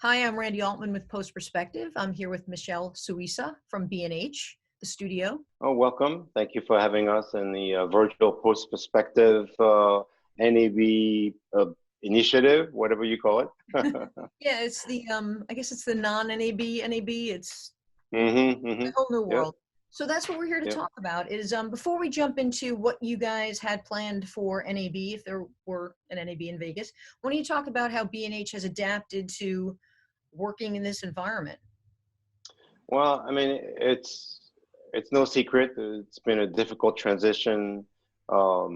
Hi, I'm Randy Altman with Post Perspective. I'm here with Michel Suissa from B&H, the studio. Oh, welcome. Thank you for having us in the virtual post perspective NAB initiative, whatever you call it. Yeah, it's the I guess it's the non-NAB NAB. It's Mm-hmm. a whole new Yep. world. So that's what we're here to Yep. talk about. Is before we jump into what you guys had planned for NAB, if there were an NAB in Vegas, why don't you talk about how B&H has adapted to working in this environment? Well, I mean, it's no secret. It's been a difficult transition,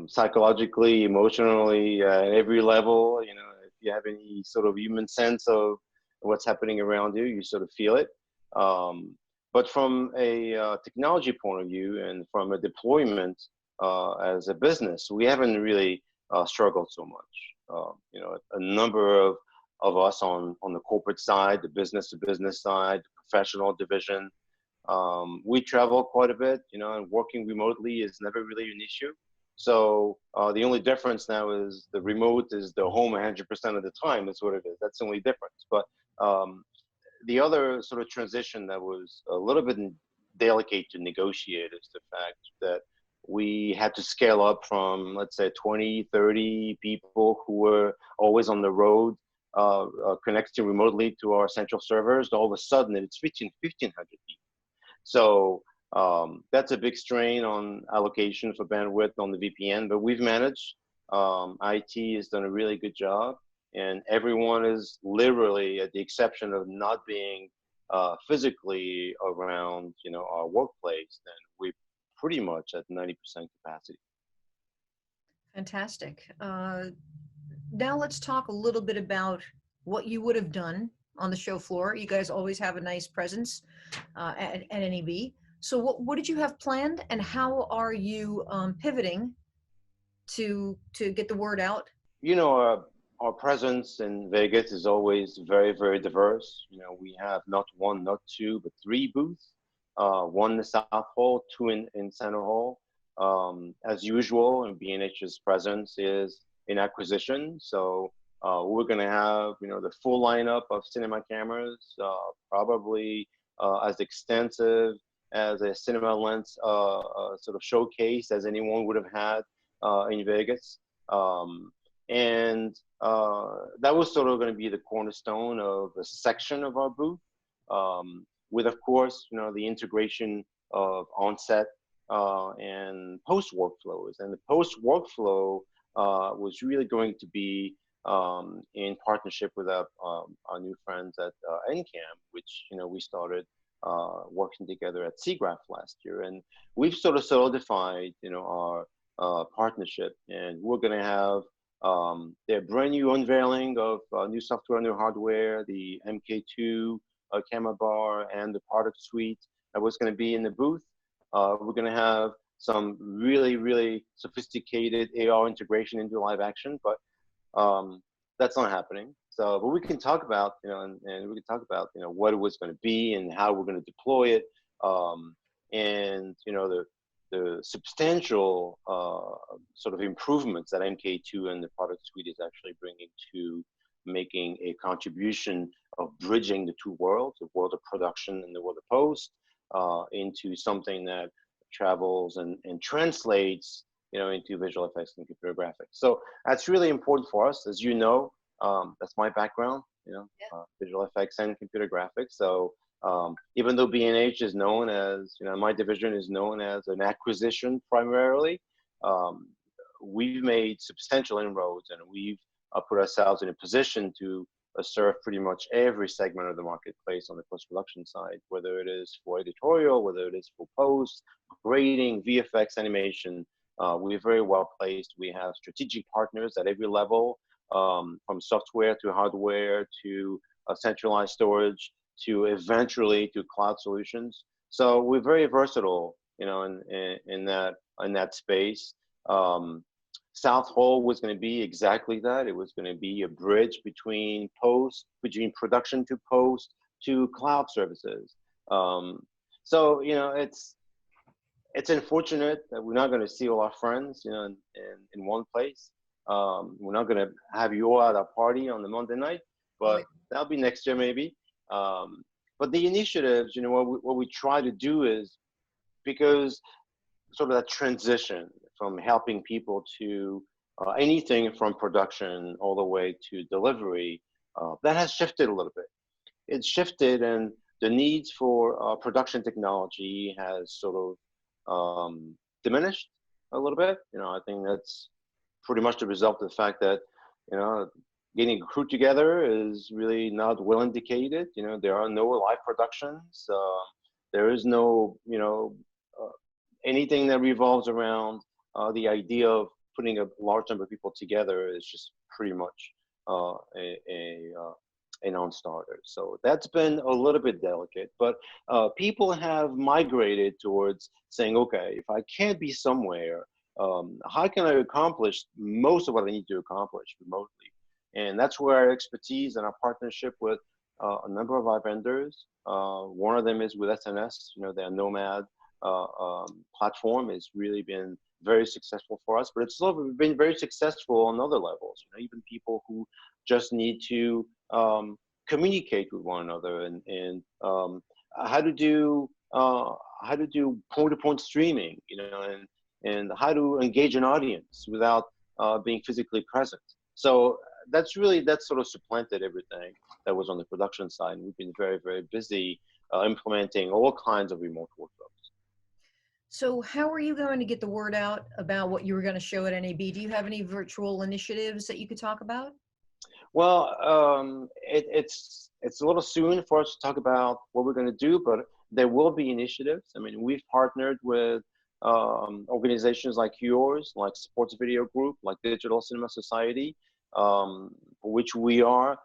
psychologically, emotionally, at every level. You know, if you have any sort of human sense of what's happening around you, you sort of feel it. Um, but from a technology point of view and from a deployment as a business, we haven't really struggled so much. You know, a number of us on the corporate side, the business to business side, the professional division. We travel quite a bit, you know, and working remotely is never really an issue. So the only difference now is the remote is the home 100% of the time. Is what it is. That's the only difference. But um, the other sort of transition that was a little bit delicate to negotiate is the fact that we had to scale up from, let's say, 20, 30 people who were always on the road, connecting remotely to our central servers. All of a sudden, it's 1,500 people. So that's a big strain on allocation for bandwidth on the VPN, but we've managed. IT has done a really good job, and everyone is literally, at the exception of not being physically around, you know, our workplace, then we're pretty much at 90% capacity. Fantastic. Now let's talk a little bit about what you would have done on the show floor. You guys always have a nice presence at NAB. So what did you have planned, and how are you pivoting to get the word out? You know, our presence in Vegas is always very, very diverse. You know, we have not one, not two, but three booths. One in the South Hall, two in Center Hall. As usual, and B&H's presence is in acquisition. So we're going to have, you know, the full lineup of cinema cameras, probably as extensive as a cinema lens sort of showcase as anyone would have had in Vegas. And that was sort of going to be the cornerstone of a section of our booth, with, of course, you know, the integration of onset and post workflows. And the post workflow was really going to be in partnership with our new friends at NCAM, which, you know, we started working together at SIGGRAPH last year. And we've sort of solidified, you know, our partnership, and we're going to have their brand new unveiling of new software, new hardware, the MK2 camera bar, and the product suite that was going to be in the booth. We're going to have some really, really sophisticated AR integration into live action, but that's not happening. So, but we can talk about, you know, and we can talk about, you know, what it was going to be and how we're going to deploy it, and, you know, the substantial sort of improvements that MK2 and the product suite is actually bringing to making a contribution of bridging the two worlds, the world of production and the world of post, into something that travels and translates, you know, into visual effects and computer graphics. So that's really important for us. As you know, that's my background, you know, visual effects and computer graphics. So even though B&H is known as, you know, my division is known as an acquisition primarily, we've made substantial inroads, and we've put ourselves in a position to serve pretty much every segment of the marketplace on the post-production side, whether it is for editorial, whether it is for post, grading, VFX, animation. We're very well placed. We have strategic partners at every level, from software to hardware to centralized storage to eventually to cloud solutions. So we're very versatile, you know, in that space. South Hall was going to be exactly that. It was going to be a bridge between production to post to cloud services. So, you know, it's unfortunate that we're not going to see all our friends, you know, in one place. We're not going to have you all at our party on the Monday night. Oh, but that'll be next year maybe. But the initiatives, what we try to do is, because sort of that transition from helping people to anything from production all the way to delivery, that has shifted a little bit. It's shifted, and the needs for production technology has sort of diminished a little bit. I think that's pretty much the result of the fact that, you know, getting a crew together is really not well indicated. There are no live productions. There is no, uh, anything that revolves around the idea of putting a large number of people together is just pretty much a non-starter. So that's been a little bit delicate, but people have migrated towards saying, okay, if I can't be somewhere, how can I accomplish most of what I need to accomplish remotely? And that's where our expertise and our partnership with a number of our vendors, one of them is with SNS, their Nomad platform has really been very successful for us, but it's also been very successful on other levels. Even people who just need to communicate with one another, and how to do point-to-point streaming, and how to engage an audience without being physically present. So that's sort of supplanted everything that was on the production side. And we've been very, very busy implementing all kinds of remote workflows. so how are you going to get the word out about what you were going to show at NAB? Do you have any virtual initiatives that you could talk about? Well, it's a little soon for us to talk about what we're going to do, but there will be initiatives. I mean, we've partnered with organizations like yours, like Sports Video Group, like Digital Cinema Society, for which we are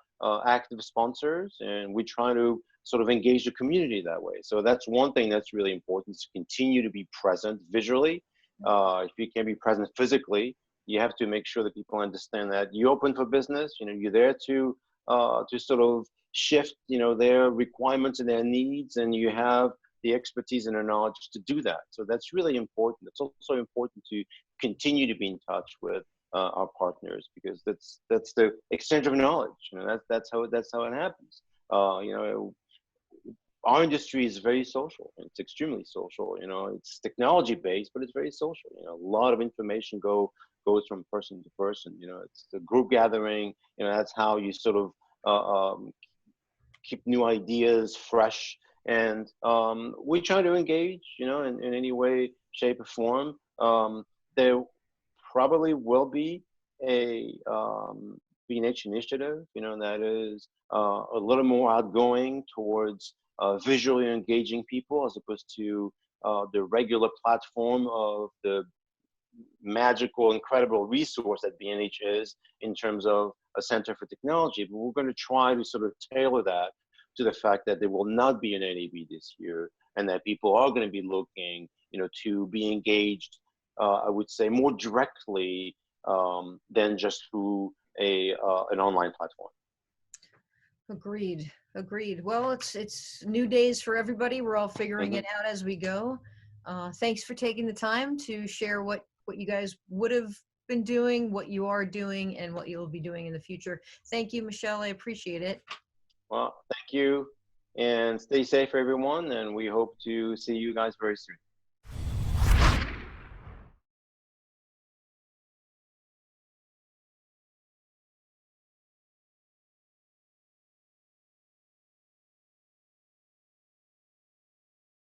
active sponsors, and we try to sort of engage the community that way. So that's one thing that's really important, is to continue to be present visually. If you can't be present physically, you have to make sure that people understand that you're open for business. You're there to sort of shift, their requirements and their needs, and you have the expertise and the knowledge to do that. So that's really important. It's also important to continue to be in touch with our partners, because that's the exchange of knowledge. That's how it happens. Our industry is very social. It's extremely social. It's technology based, but it's very social. A lot of information goes from person to person. It's the group gathering. That's how you sort of keep new ideas fresh. And we try to engage, in any way, shape, or form. There probably will be a B&H initiative, that is a little more outgoing towards visually engaging people, as opposed to the regular platform of the magical, incredible resource that B&H is in terms of a center for technology. But we're going to try to sort of tailor that to the fact that there will not be an NAB this year, and that people are going to be looking, to be engaged, I would say, more directly than just through an online platform. Agreed. Well, it's new days for everybody. We're all figuring it out as we go. Thanks for taking the time to share what you guys would have been doing, what you are doing, and what you'll be doing in the future. Thank you, Michel. I appreciate it. Well, thank you, and stay safe, everyone. And we hope to see you guys very soon.